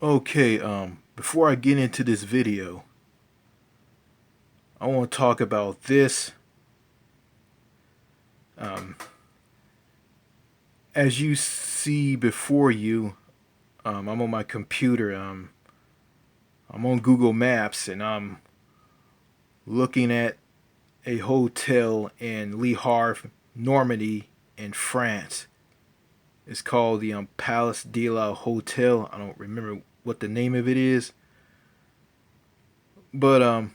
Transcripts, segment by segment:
Okay, before I get into this video, I want to talk about this. Um, as you see before you, I'm on my computer. I'm on Google Maps and I'm looking at a hotel in Le Havre, Normandy, in France. It's called the Palace de la Hotel. I don't remember what the name of it is, but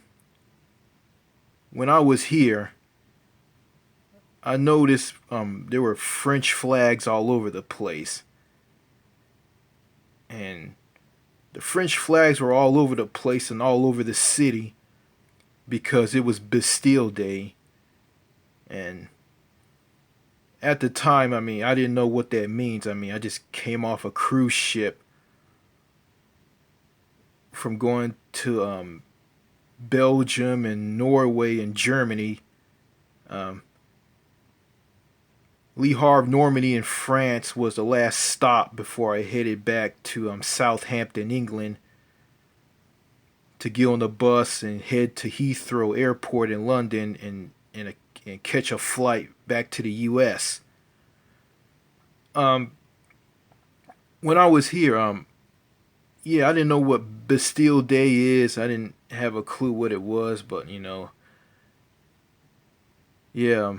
when I was here, I noticed there were French flags all over the place, and the French flags were all over the place and all over the city because it was Bastille Day. And at the time, I didn't know what that means. I just came off a cruise ship from going to Belgium and Norway and Germany. Um, Le Havre, Normandy, in France was the last stop before I headed back to Southampton, England, to get on the bus and head to Heathrow Airport in London and catch a flight back to the U.S. Um, when I was here, yeah, I didn't know what Bastille Day is. I didn't have a clue what it was, but yeah.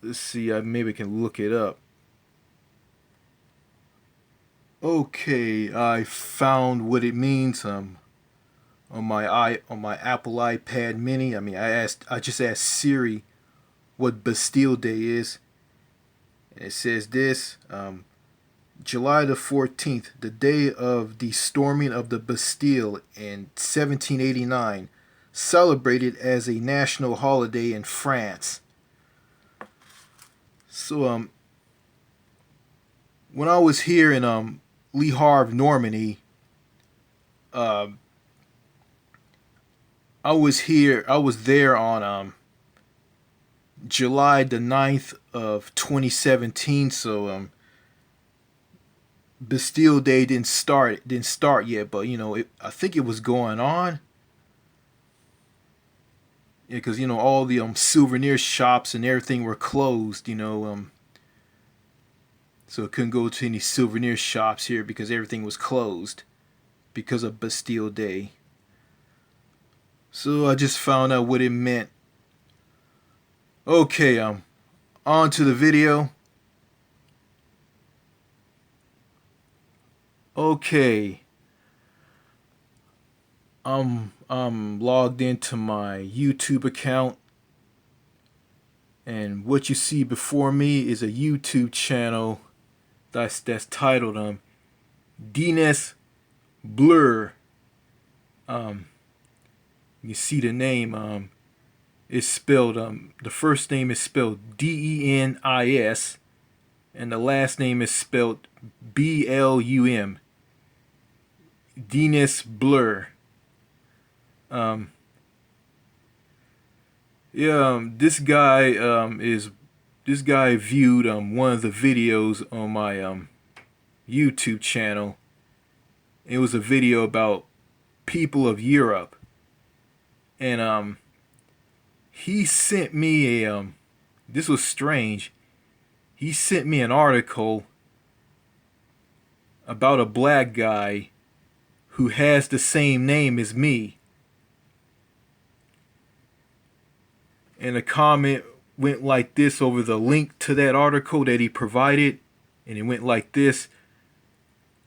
Let's see. I maybe can look it up. Okay, I found what it means. On my Apple iPad Mini. I just asked Siri what Bastille Day is, and it says this: July the 14th, the day of the storming of the Bastille in 1789, celebrated as a national holiday in France. So when I was here in Le Havre, Normandy, uh, I was there on July the 9th of 2017. So Bastille Day didn't start yet, but I think it was going on. Yeah, because all the souvenir shops and everything were closed. So I couldn't go to any souvenir shops here because everything was closed because of Bastille Day. So I just found out what it meant. Okay, on to the video. Okay, I'm logged into my YouTube account, and what you see before me is a YouTube channel that's titled Dines Blur. Um, you see the name. It's spelled the first name is spelled Denis, and the last name is spelled Blum. Dines Blur. Um, yeah, this guy viewed one of the videos on my YouTube channel. It was a video about people of Europe, and he sent me a this was strange. He sent me an article about a black guy who has the same name as me. And the comment went like this over the link to that article that he provided. And it went like this: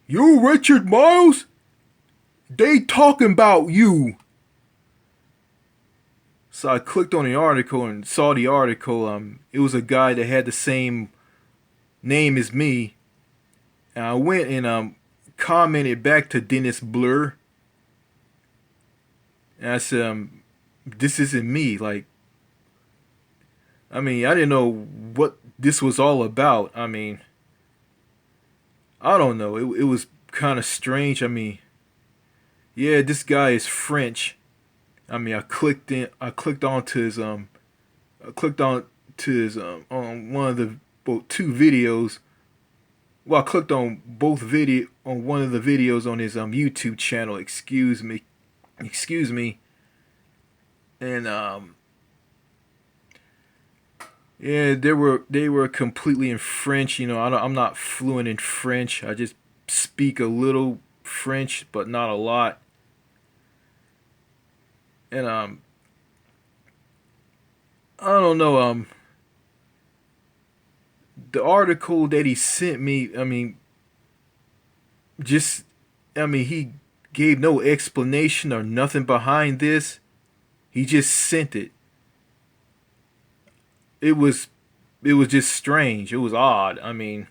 "You Richard Miles? They talking about you." So I clicked on the article and saw the article. It was a guy that had the same name as me. And I went and commented back to Dennis Blur. And I said, "This isn't me." Like, I didn't know what this was all about. I don't know. It was kind of strange. Yeah, this guy is French. I clicked onto his I clicked on to his on one of the well, two videos Well, I clicked on both video on one of the videos on his YouTube channel. Excuse me, and yeah, they were completely in French. You know, I'm not fluent in French. I just speak a little French, but not a lot. And I don't know. The article that he sent me. I mean, just he gave no explanation or nothing behind this. He just sent it. It was it was just strange. It was odd. I mean,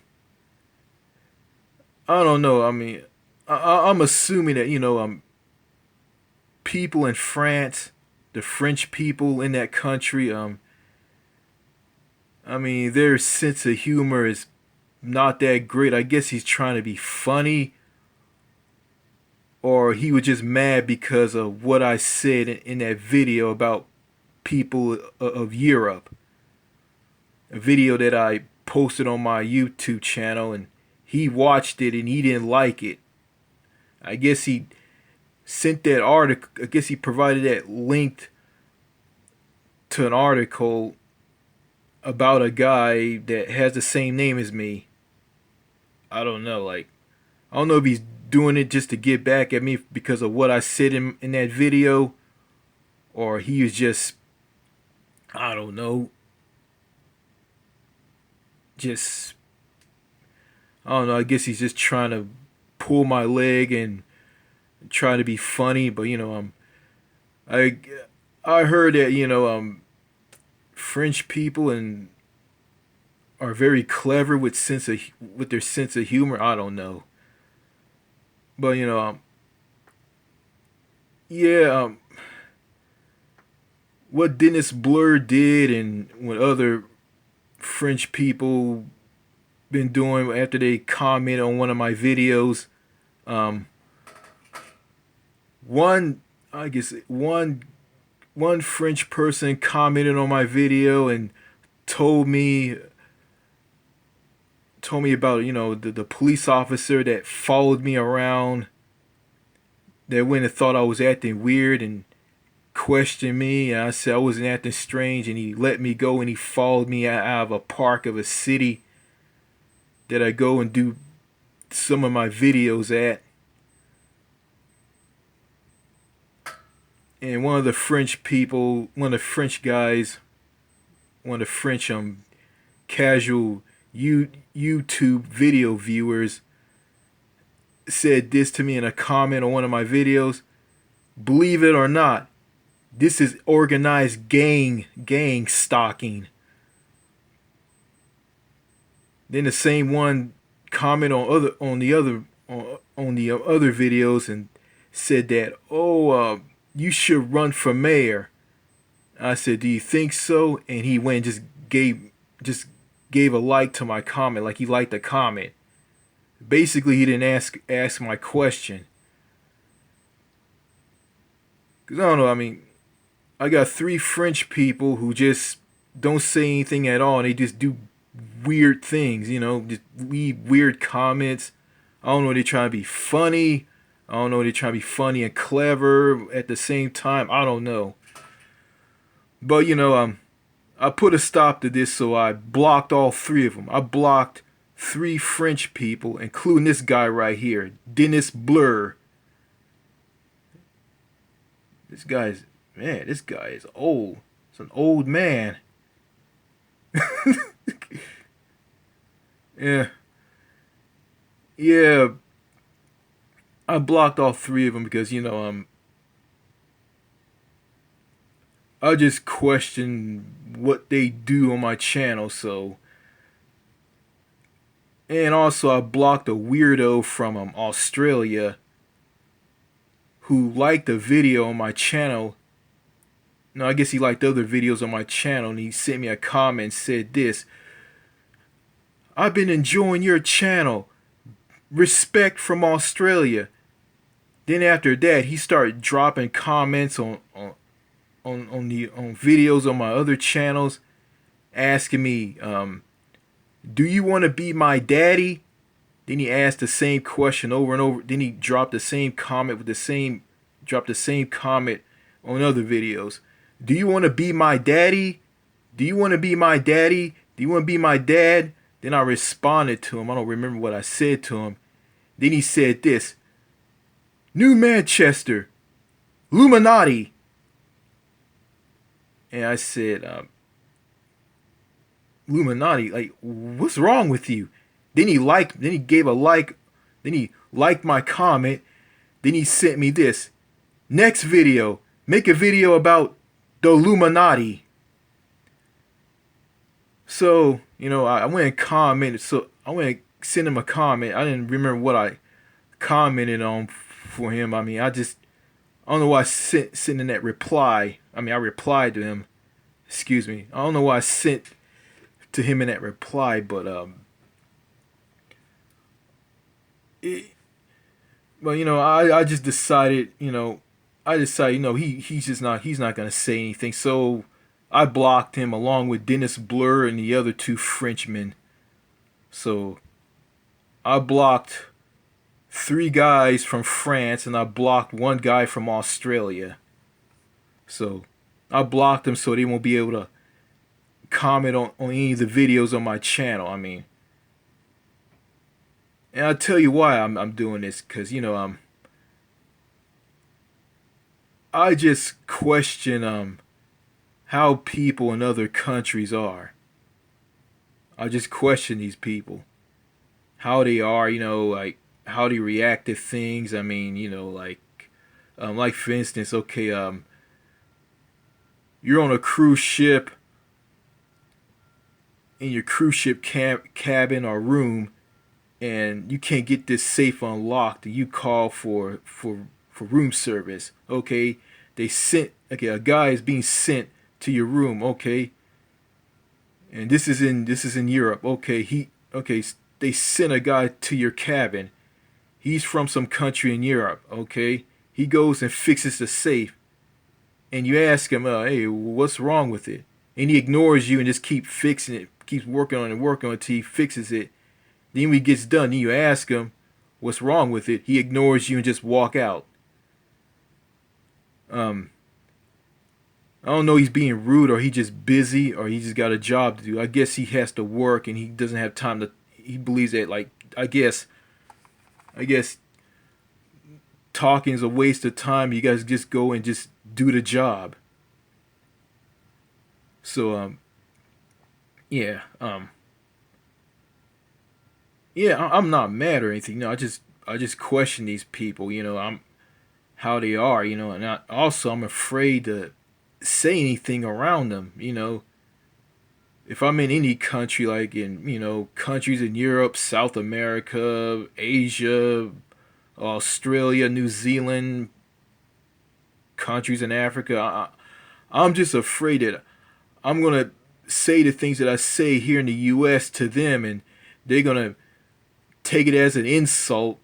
I don't know. I'm assuming that people in France, the French people in that country, their sense of humor is not that great. I guess he's trying to be funny, or he was just mad because of what I said in that video about people of Europe. A video that I posted on my YouTube channel, and he watched it and he didn't like it. I guess he sent that article. I guess he provided that link to an article about a guy that has the same name as me. I don't know. Like, I don't know if he's doing it just to get back at me because of what I said in that video, or he was just, I don't know, just, I don't know. I guess he's just trying to pull my leg and trying to be funny. But I I heard that French people and are very clever with their sense of humor. I don't know, but yeah, what Dennis Blur did and what other French people been doing after they comment on one of my videos. Um, one, I guess one French person commented on my video and told me about the police officer that followed me around, that went and thought I was acting weird and questioned me, and I said I wasn't acting strange, and he let me go and he followed me out of a park of a city that I go and do some of my videos at. And one of the French guys, one of the French casual YouTube video viewers said this to me in a comment on one of my videos. Believe it or not, this is organized gang stalking. Then the same one comment on the other videos and said that, you should run for mayor. I said, do you think so? And he went and just gave a like to my comment, like he liked the comment. Basically, he didn't ask my question. Cause I don't know. I got three French people who just don't say anything at all, and they just do weird things. Just leave weird comments. I don't know. They trying to be funny. I don't know. They trying to be funny and clever at the same time. I don't know. But I put a stop to this, so I blocked all three of them. I blocked three French people, including this guy right here, Dennis Blur. This guy is old. It's an old man. Yeah. Yeah. I blocked all three of them because, I just question what they do on my channel, so. And also, I blocked a weirdo from Australia who liked a video on my channel. No, I guess he liked other videos on my channel, and he sent me a comment and said this: I've been enjoying your channel. Respect from Australia. Then after that, he started dropping comments on videos on my other channels, asking me, "Do you want to be my daddy?" Then he asked the same question over and over. Then he dropped the same comment with the same, dropped the same comment on other videos. Do you want to be my daddy? Do you want to be my daddy? Do you want to be my dad? Then I responded to him. I don't remember what I said to him. Then he said this: New Manchester, Illuminati. And I said, Illuminati, like, what's wrong with you? Then he liked, then he gave a like, then he liked my comment. Then he sent me this: next video, make a video about the Illuminati. So, I went and commented. So I went and sent him a comment. I didn't remember what I commented on for him. I mean, I don't know why I sent in that reply. I mean, I replied to him. Excuse me. I don't know why I sent to him in that reply, but it, but I just decided, he's not gonna say anything. So I blocked him along with Dennis Blur and the other two Frenchmen. So I blocked three guys from France and I blocked one guy from Australia. So I blocked them so they won't be able to comment on any of the videos on my channel. I mean, and I'll tell you why I'm doing this, because I just question how people in other countries are. I just question these people, how they are, like how they react to things. I mean, like for instance, okay, you're on a cruise ship in your cruise ship cabin or room, and you can't get this safe unlocked, and you call for room service. Okay, a guy is being sent to your room. Okay, and this is in Europe. Okay, they sent a guy to your cabin. He's from some country in Europe. Okay, he goes and fixes the safe, and you ask him, hey, what's wrong with it? And he ignores you and just keeps fixing it, keeps working on it and working on it until he fixes it. Then when he gets done, then you ask him what's wrong with it. He ignores you and just walk out. Um, I don't know, he's being rude or he just busy or he just got a job to do. I guess he has to work and he doesn't have time to. He believes that, like, I guess talking is a waste of time. You guys just go and just do the job. So yeah, I'm not mad or anything. No, I just question these people. I'm how they are. And I'm afraid to say anything around them. If I'm in any country, like in countries in Europe, South America, Asia, Australia, New Zealand, countries in Africa, I'm just afraid that I'm gonna say the things that I say here in the U.S. to them, and they're gonna take it as an insult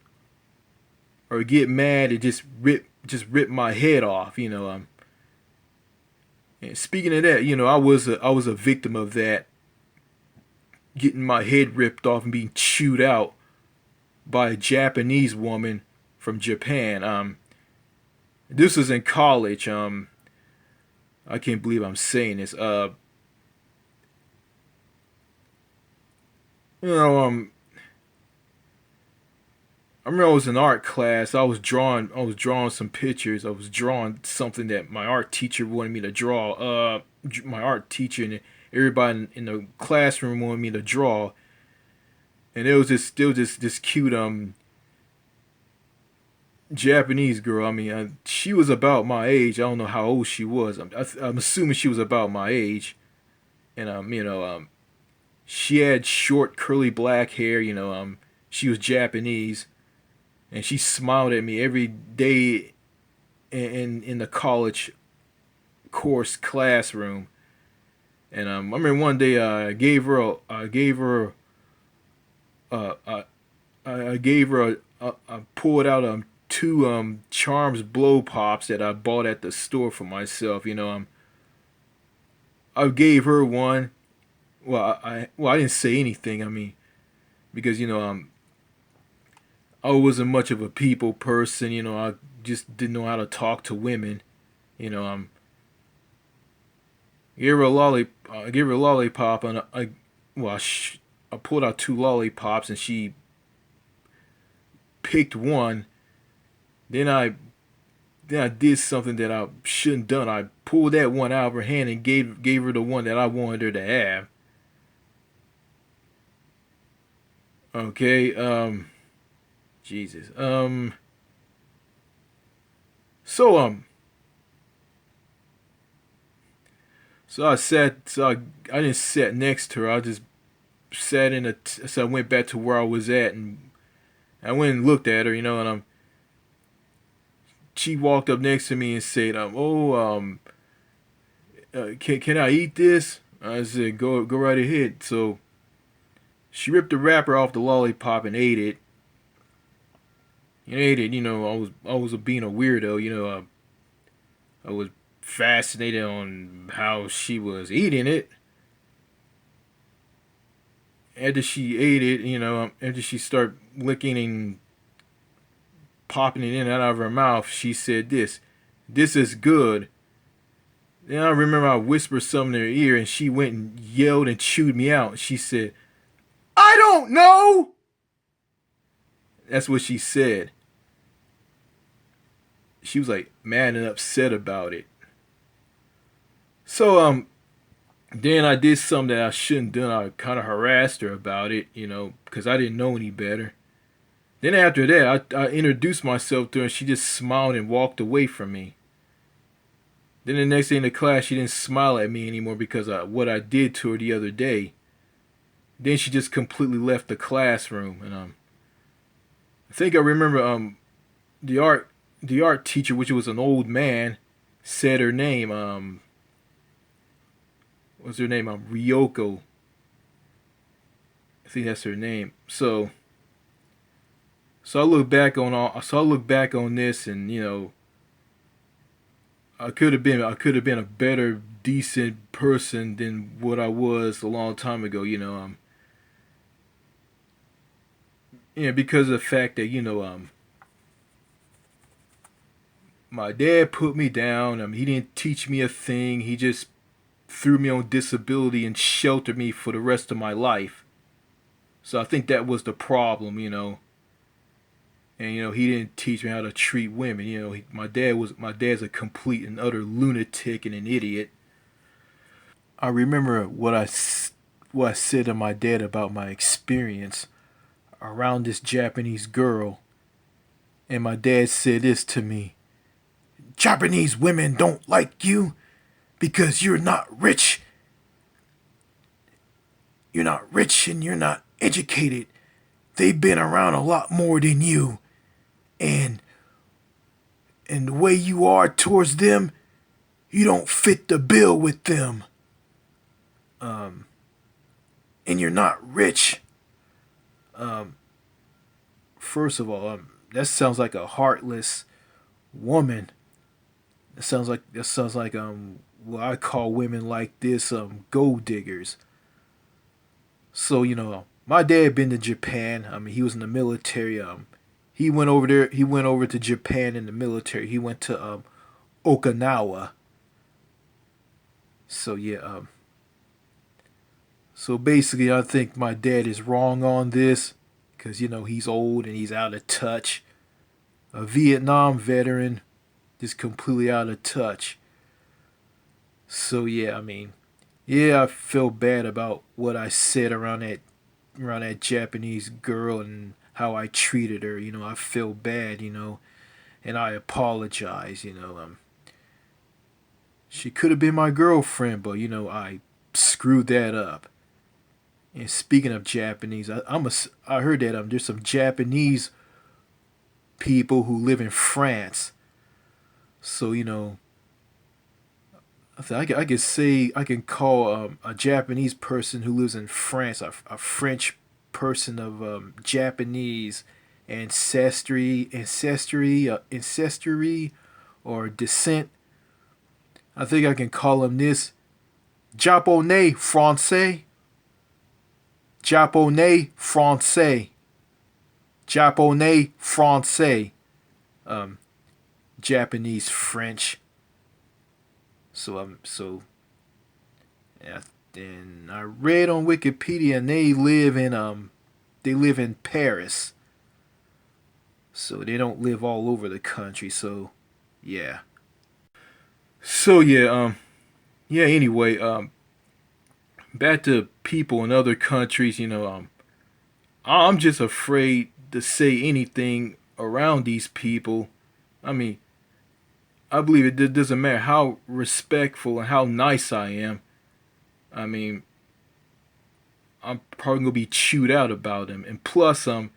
or get mad and just rip my head off. And speaking of that, I was a victim of that, getting my head ripped off and being chewed out by a Japanese woman from Japan. This was in college. I can't believe I'm saying this. You know, I remember I was in art class. I was drawing some pictures. I was drawing something that my art teacher wanted me to draw. My art teacher and everybody in the classroom wanted me to draw. And there was this cute Japanese girl. I mean, she was about my age. I don't know how old she was. I'm assuming she was about my age. And she had short curly black hair. She was Japanese, and she smiled at me every day in the college course classroom. And I remember one day I gave her I pulled out two Charms blow pops that I bought at the store for myself. I gave her one. Well, I didn't say anything. I mean, because I wasn't much of a people person. I just didn't know how to talk to women. You know, gave her a lollipop, and well, I pulled out two lollipops, and she picked one. Then I did something that I shouldn't done. I pulled that one out of her hand and gave her the one that I wanted her to have. Okay, Jesus. So so I didn't sit next to her. I just sat in so I went back to where I was at, and I went and looked at her, and she walked up next to me and said, can I eat this? I said, go right ahead. So she ripped the wrapper off the lollipop and ate it. I was being a weirdo. I was fascinated on how she was eating it. After she ate it, after she started licking and popping it in and out of her mouth, she said, this is good. Then I remember I whispered something in her ear, and she went and yelled and chewed me out. She said, I don't know. That's what she said. She was like mad and upset about it. So then I did something that I shouldn't done. I kind of harassed her about it, because I didn't know any better. Then after that, I introduced myself to her, and she just smiled and walked away from me. Then the next day in the class, she didn't smile at me anymore because of what I did to her the other day. Then she just completely left the classroom, and I think I remember the art teacher, which was an old man, said her name. What's her name? Ryoko. I think that's her name. So I look back on this, and I could have been a better, decent person than what I was a long time ago. Because of the fact that my dad put me down. He didn't teach me a thing. He just threw me on disability and sheltered me for the rest of my life. So I think that was the problem. And he didn't teach me how to treat women. My dad's a complete and utter lunatic and an idiot. I remember what I said to my dad about my experience around this Japanese girl, and my dad said this to me: Japanese women don't like you because you're not rich. You're not rich and you're not educated. They've been around a lot more than you. And the way you are towards them, you don't fit the bill with them. And you're not rich. First of all, that sounds like a heartless woman. That sounds like what I call women like this gold diggers. So my dad been to Japan. He was in the military. He went over there. He went over to Japan in the military. He went to Okinawa. So yeah. So basically, I think my dad is wrong on this, because he's old and he's out of touch. A Vietnam veteran, just completely out of touch. So yeah, yeah, I feel bad about what I said around that Japanese girl and how I treated her. I feel bad, and I apologize. She could have been my girlfriend, but I screwed that up. And speaking of Japanese, I heard that there's some Japanese people who live in France. So I could say I can call a Japanese person who lives in France a French person of Japanese ancestry or descent. I think I can call him this: Japonais français. Japonais français. Japonais, Francais, um, Japanese, French. So yeah, and I read on Wikipedia, and they live in Paris, so they don't live all over the country. So yeah, so yeah. Anyway, back to people in other countries. I'm just afraid to say anything around these people. I mean, I believe it doesn't matter how respectful and how nice I am. I mean, I'm probably gonna be chewed out about them. And plus, in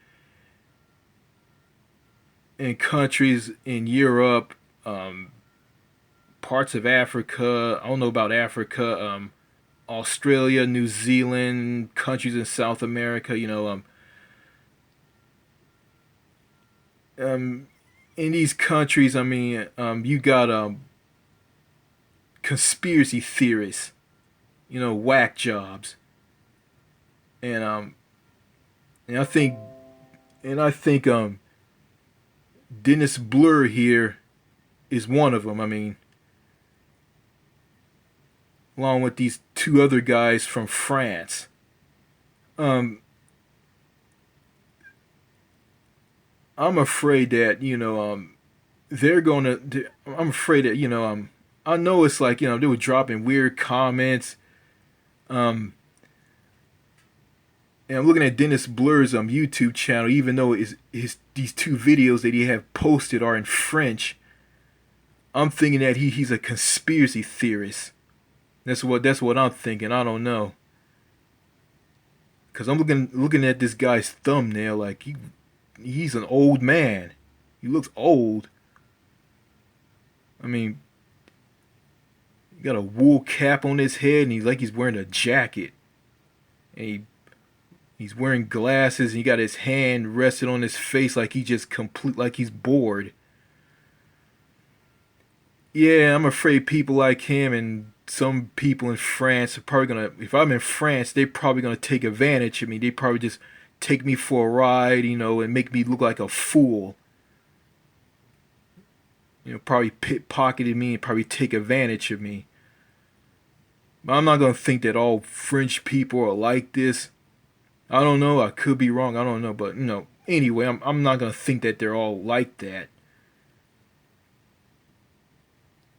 countries in Europe, um, parts of Africa. I don't know about Africa. Australia, New Zealand, countries in South America. Um, in these countries, I mean, you got conspiracy theorists. Whack jobs, and and I think I think Dennis Blur here is one of them. I mean, along with these two other guys from France. Um, I'm afraid that they're gonna. I'm afraid that I know it's like they were dropping weird comments. Um, and I'm looking at Dennis Blur's YouTube channel, even though his these two videos that he have posted are in French. I'm thinking that he's a conspiracy theorist. That's what I'm thinking. I don't know, cause I'm looking at this guy's thumbnail like he's an old man. He looks old. I mean, he got a wool cap on his head, and he's wearing a jacket, and he's wearing glasses, and he got his hand rested on his face like like he's bored. Yeah, I'm afraid people like him and some people in France are probably gonna. If I'm in France, they're probably gonna take advantage of me. They probably just take me for a ride, and make me look like a fool. Probably pickpocketed me and probably take advantage of me. But I'm not gonna think that all French people are like this. I don't know. I could be wrong. I don't know. But anyway, I'm not gonna think that they're all like that.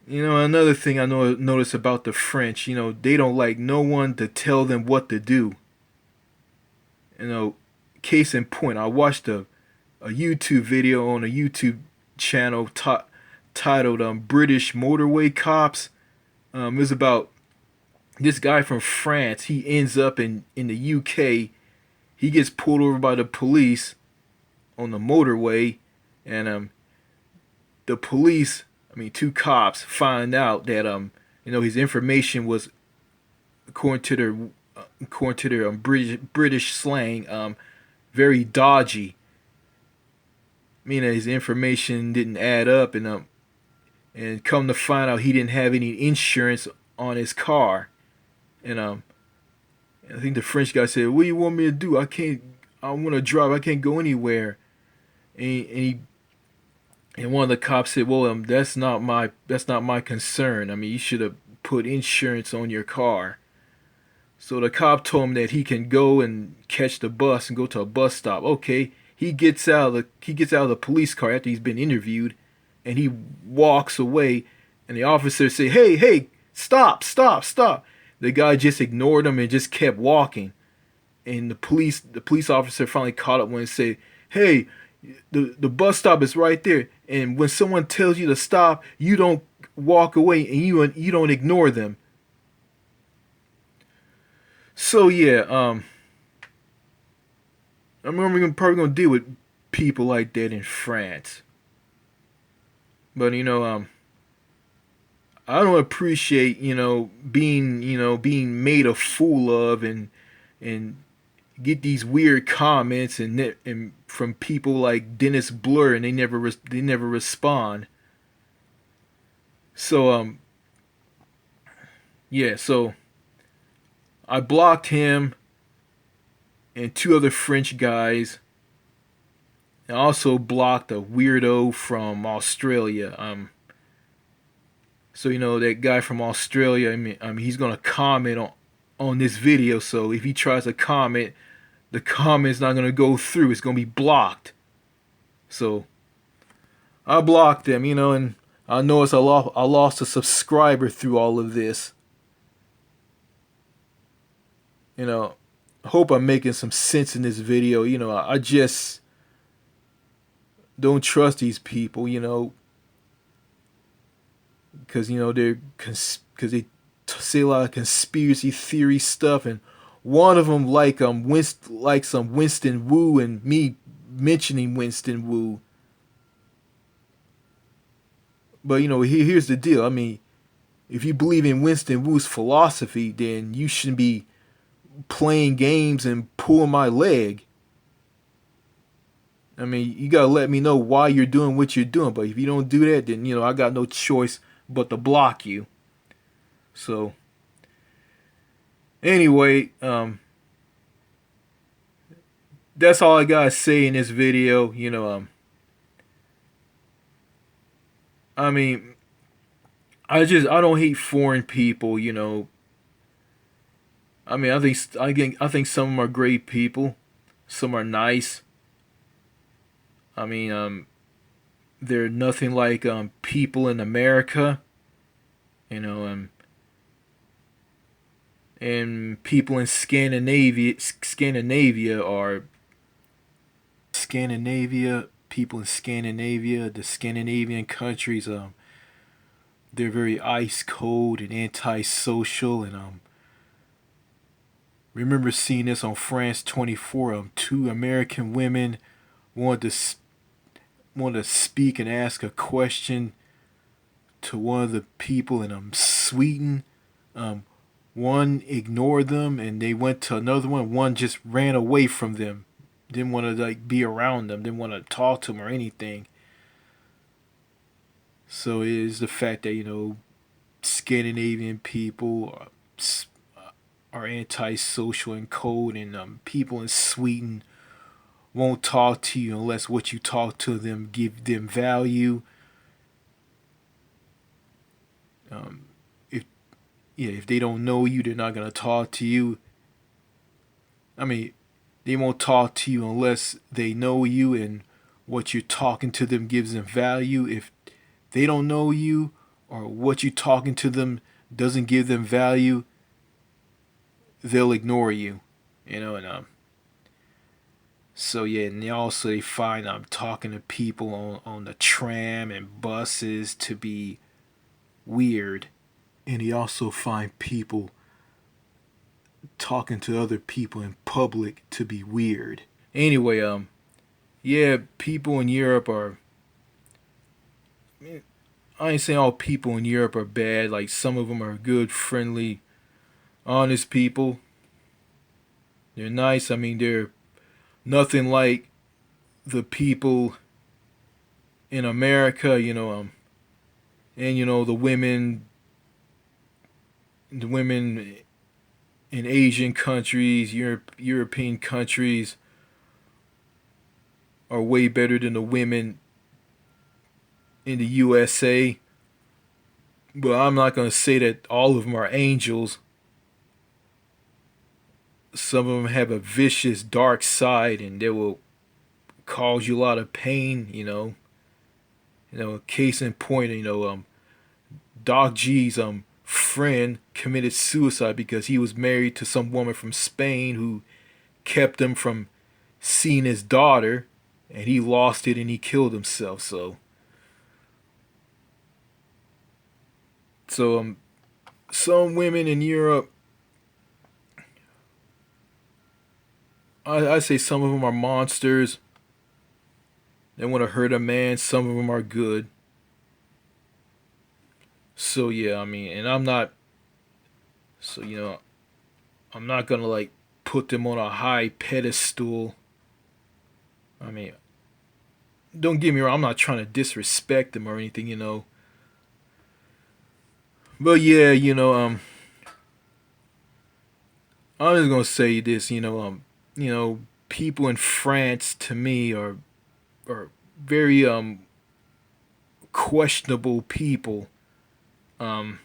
Another thing I notice about the French, they don't like no one to tell them what to do. You know, Case in point, I watched a YouTube video on a YouTube channel titled "British Motorway Cops." It's about this guy from France. He ends up in the UK. He gets pulled over by the police on the motorway, and the police, I mean, two cops, find out that his information was, according to their British slang, very dodgy. Meaning his information didn't add up, and come to find out he didn't have any insurance on his car, and I think the French guy said, "What do you want me to do? I can't. I want to drive. I can't go anywhere." And one of the cops said, "Well, that's not my concern. I mean, you should have put insurance on your car." So the cop told him that he can go and catch the bus and go to a bus stop. Okay, he gets out of the police car after he's been interviewed, and he walks away. And the officer say, "Hey, hey, stop, stop, stop!" The guy just ignored him and just kept walking. And the police officer finally caught up and said, "Hey, the bus stop is right there. And when someone tells you to stop, you don't walk away and you don't ignore them." So yeah, I'm probably gonna deal with people like that in France. But I don't appreciate being made a fool of, and get these weird comments and from people like Dennis Blur, and they never respond. So yeah, so I blocked him and two other French guys, I also blocked a weirdo from Australia. So that guy from Australia. I mean, he's gonna comment on this video. So if he tries to comment, the comment's not gonna go through. It's gonna be blocked. So I blocked him. And I noticed I lost a subscriber through all of this. You know, I hope I'm making some sense in this video. I just don't trust these people. Because because they say a lot of conspiracy theory stuff, and one of them like some Winston Wu, and me mentioning Winston Wu. But here's the deal. I mean, if you believe in Winston Wu's philosophy, then you shouldn't be playing games and pulling my leg. I mean, you gotta let me know why you're doing what you're doing. But if you don't do that, then I got no choice but to block you. So anyway, that's all I gotta say in this video. I mean, I don't hate foreign people. I mean, I think some of them are great people. Some are nice. I mean, they're nothing like people in America. You know, and people in people in Scandinavia, the Scandinavian countries, they're very ice cold and antisocial, and remember seeing this on France 24. Two American women wanted to wanted to speak and ask a question to one of the people in Sweden. Um, One ignored them, and they went to another one. One just ran away from them, didn't want to be around them, didn't want to talk to them or anything. So it is the fact that Scandinavian people are antisocial and cold, and people in Sweden won't talk to you unless what you talk to them give them value. Um, if if they don't know you, they're not gonna talk to you. I mean, they won't talk to you unless they know you and what you're talking to them gives them value. If they don't know you or what you're talking to them doesn't give them value, they'll ignore you. And so yeah, and they find I'm talking to people on the tram and buses to be weird. And they also find people talking to other people in public to be weird. Anyway, yeah, people in Europe are. I ain't saying all people in Europe are bad. Like some of them are good, friendly, honest people. They're nice. I mean, they're nothing like the people in America. And the women in Asian countries, European countries are way better than the women in the USA. But I'm not going to say that all of them are angels. Some of them have a vicious, dark side, and they will cause you a lot of pain. Case in point, Doc G's friend committed suicide because he was married to some woman from Spain who kept him from seeing his daughter, and he lost it and he killed himself. So some women in Europe, I say some of them are monsters. They want to hurt a man. Some of them are good. So yeah, I mean, and I'm not. So I'm not gonna put them on a high pedestal. I mean, don't get me wrong. I'm not trying to disrespect them or anything. But yeah, I'm just gonna say this. People in France to me are are very questionable people. Um,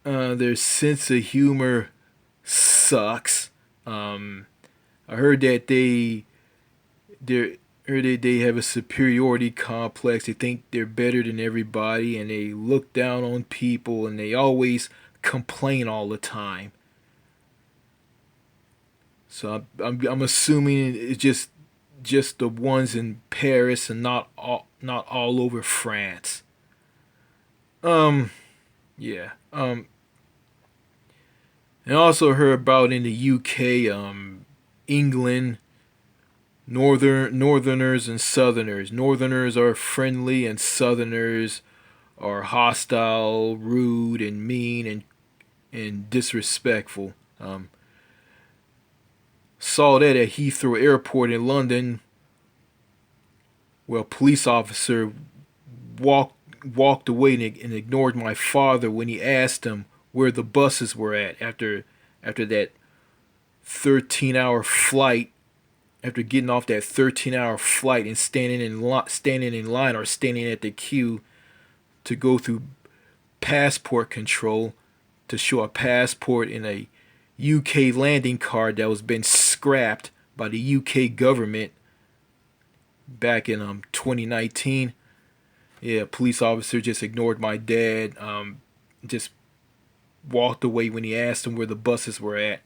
their sense of humor sucks. Um, I heard that they heard that they have a superiority complex. They think they're better than everybody, and they look down on people, and they always complain all the time. So I'm assuming it's just the ones in Paris and not all over France. Um, yeah. And I also heard about in the UK, England, Northerners and Southerners. Northerners are friendly, and Southerners are hostile, rude, and mean, and disrespectful. Saw that at Heathrow Airport in London, where a police officer walked walked away and ignored my father when he asked him where the buses were at after that 13-hour flight. After getting off that 13-hour flight and standing in line or standing at the queue to go through passport control to show a passport in a UK landing card that was been scrapped by the UK government back in 2019. Yeah, a police officer just ignored my dad. Just walked away when he asked him where the buses were at.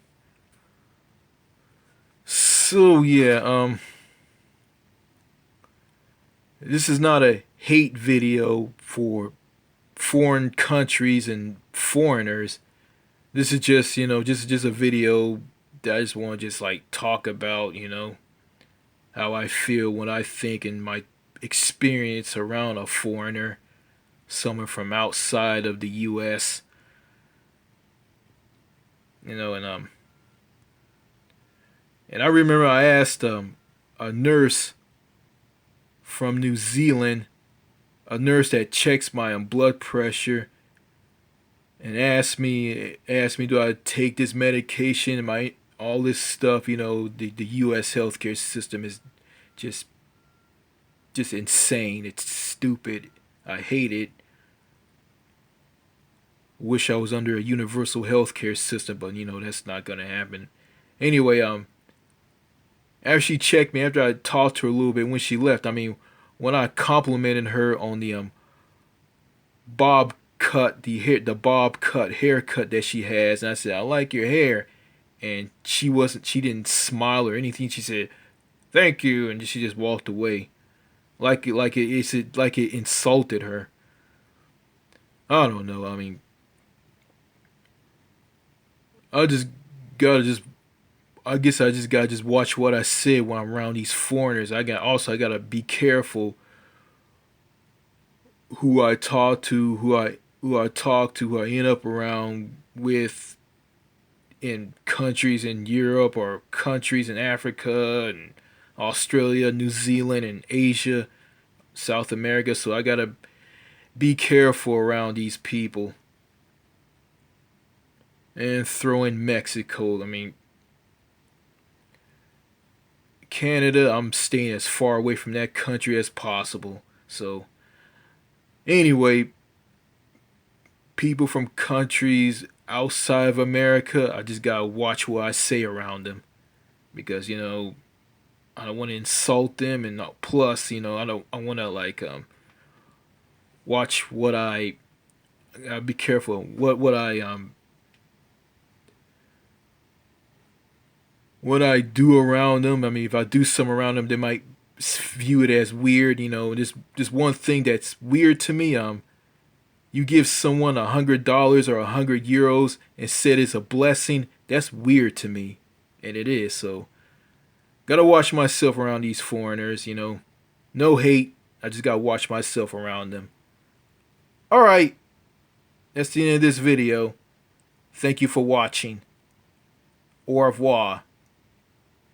So yeah, this is not a hate video for foreign countries and foreigners. This is just just a video that I just want to just like talk about how I feel when I think in my experience around a foreigner, someone from outside of the U.S. And I remember I asked a nurse from New Zealand, a nurse that checks my blood pressure, and asked me do I take this medication, my all this stuff. The U.S. healthcare system is just just insane. It's stupid. I hate it. Wish I was under a universal healthcare system, but that's not gonna happen. Anyway, after she checked me, after I talked to her a little bit, when she left, when I complimented her on the the bob cut haircut that she has, and I said I like your hair, and she didn't smile or anything. She said thank you, and she just walked away, like it insulted her. I don't know. I just gotta just I guess I just gotta just watch what I say when I'm around these foreigners. I gotta be careful who I talk to, who I end up around with in countries in Europe or countries in Africa and Australia, New Zealand, and Asia, South America. So I gotta be careful around these people. And throw in Mexico. Canada, I'm staying as far away from that country as possible. So, anyway, people from countries outside of America, I just gotta watch what I say around them. Because, I don't want to insult them, and plus, I want to watch what I gotta be careful what I do around them. If I do some around them, they might view it as weird. Just one thing that's weird to me. You give someone $100 or €100 and said it's a blessing. That's weird to me, and it is. So, gotta watch myself around these foreigners. No hate. I just gotta watch myself around them. All right, that's the end of this video. Thank you for watching. Au revoir.